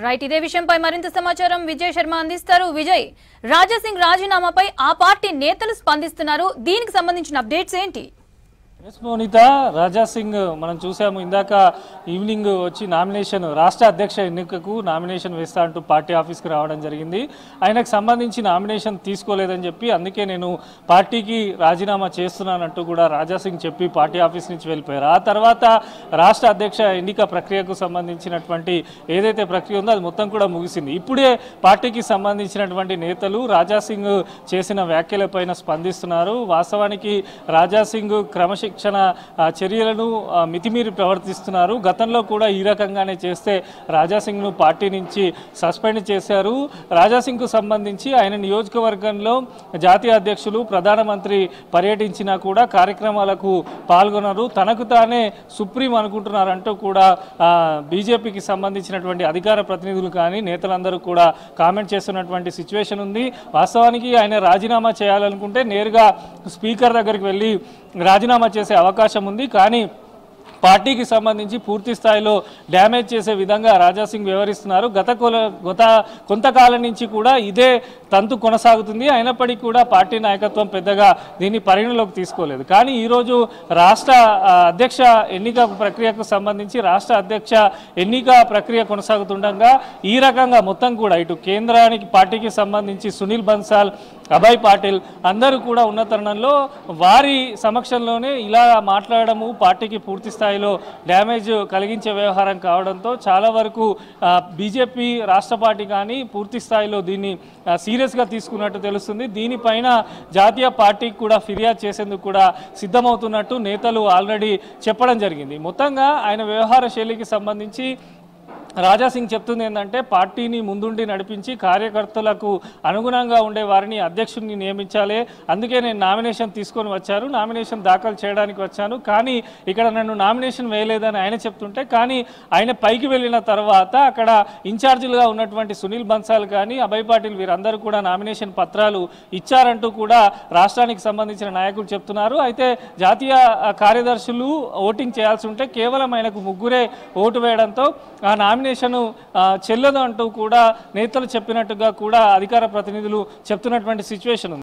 Right ఇదే విషయంపై మరింత సమాచారం విజయ్ శర్మ అందిస్తారు. విజయ్, రాజాసింగ్ రాజీనామాపై ఆ పార్టీ నేతలు స్పందిస్తున్నారు. దీనికి సంబంధించిన అప్డేట్స్ ఏంటి? మోనిత, రాజాసింగ్ మనం చూసాము ఇందాక ఈవినింగ్ వచ్చి నామినేషన్ రాష్ట్ర అధ్యక్ష ఎన్నికకు నామినేషన్ వేస్తా అంటూ పార్టీ ఆఫీస్కి రావడం జరిగింది. ఆయనకు సంబంధించి నామినేషన్ తీసుకోలేదని చెప్పి అందుకే నేను పార్టీకి రాజీనామా చేస్తున్నానంటూ కూడా రాజాసింగ్ చెప్పి పార్టీ ఆఫీస్ నుంచి వెళ్ళిపోయారు. ఆ తర్వాత రాష్ట్ర అధ్యక్ష ఎన్నిక ప్రక్రియకు సంబంధించినటువంటి ఏదైతే ప్రక్రియ ఉందో అది మొత్తం కూడా ముగిసింది. ఇప్పుడే పార్టీకి సంబంధించినటువంటి నేతలు రాజాసింగ్ చేసిన వ్యాఖ్యలపైన స్పందిస్తున్నారు. వాస్తవానికి రాజాసింగ్ క్రమశిక్షణ చర్యలను మితిమీరి ప్రవర్తిస్తున్నారు. గతంలో కూడా ఈ రకంగానే చేస్తే రాజాసింగ్ను పార్టీ నుంచి సస్పెండ్ చేశారు. రాజాసింగ్కు సంబంధించి ఆయన నియోజకవర్గంలో జాతీయ అధ్యక్షులు ప్రధానమంత్రి పర్యటించినా కూడా కార్యక్రమాలకు పాల్గొన్నారు. తనకు తానే సుప్రీం అనుకుంటున్నారంటూ కూడా బీజేపీకి సంబంధించినటువంటి అధికార ప్రతినిధులు కానీ నేతలందరూ కూడా కామెంట్ చేస్తున్నటువంటి సిచ్యువేషన్ ఉంది. వాస్తవానికి ఆయన రాజీనామా చేయాలనుకుంటే నేరుగా స్పీకర్ దగ్గరికి వెళ్ళి రాజీనామా చేసే అవకాశం ఉంది. కానీ పార్టీకి సంబంధించి పూర్తి స్థాయిలో డ్యామేజ్ చేసే విధంగా రాజాసింగ్ వ్యవహరిస్తున్నారు. కొంతకాలం నుంచి కూడా ఇదే తంతు కొనసాగుతుంది. అయినప్పటికీ కూడా పార్టీ నాయకత్వం పెద్దగా దీన్ని పరిగణలోకి తీసుకోలేదు. కానీ ఈరోజు రాష్ట్ర అధ్యక్ష ఎన్నిక ప్రక్రియకు సంబంధించి రాష్ట్ర అధ్యక్ష ఎన్నిక ప్రక్రియ కొనసాగుతుండగా ఈ రకంగా మొత్తం కూడా ఇటు కేంద్రానికి పార్టీకి సంబంధించి సునీల్ బన్సాల్, అభయ్ పాటిల్ అందరూ కూడా ఉన్న తరుణంలో వారి సమక్షంలోనే ఇలా మాట్లాడము పార్టీకి పూర్తి స్థాయిలో డ్యామేజ్ కలిగించే వ్యవహారం కావడంతో చాలా వరకు బీజేపీ రాష్ట్ర పార్టీ కానీ పూర్తి స్థాయిలో దీన్ని సీరియస్గా తీసుకున్నట్టు తెలుస్తుంది. దీనిపైన జాతీయ పార్టీకి కూడా ఫిర్యాదు చేసేందుకు కూడా సిద్ధమవుతున్నట్టు నేతలు ఆల్రెడీ చెప్పడం జరిగింది. మొత్తంగా ఆయన వ్యవహార శైలికి సంబంధించి రాజాసింగ్ చెప్తుంది ఏంటంటే పార్టీని ముందుండి నడిపించి కార్యకర్తలకు అనుగుణంగా ఉండే వారిని అధ్యక్షుడిని నియమించాలి. అందుకే నేను నామినేషన్ తీసుకొని వచ్చాను, నామినేషన్ దాఖలు చేయడానికి వచ్చాను. కానీ ఇక్కడ నన్ను నామినేషన్ వేయలేదని ఆయన చెప్తుంటే, కానీ ఆయన పైకి వెళ్ళిన తర్వాత అక్కడ ఇన్ఛార్జీలుగా ఉన్నటువంటి సునీల్ బన్సాల్ కానీ అభయ్ పాటిల్ వీరందరూ కూడా నామినేషన్ పత్రాలు ఇచ్చారంటూ కూడా రాష్ట్రానికి సంబంధించిన నాయకులు చెప్తున్నారు. అయితే జాతీయ కార్యదర్శులు ఓటింగ్ చేయాల్సి ఉంటే కేవలం ఆయనకు ముగ్గురే ఓటు వేయడంతో ఆ నామినేషన్ చెల్లదు అంటూ కూడా నేతలు చెప్పినట్టుగా కూడా అధికార ప్రతినిధులు చెప్తున్నటువంటి సిచ్యువేషన్ ఉంది.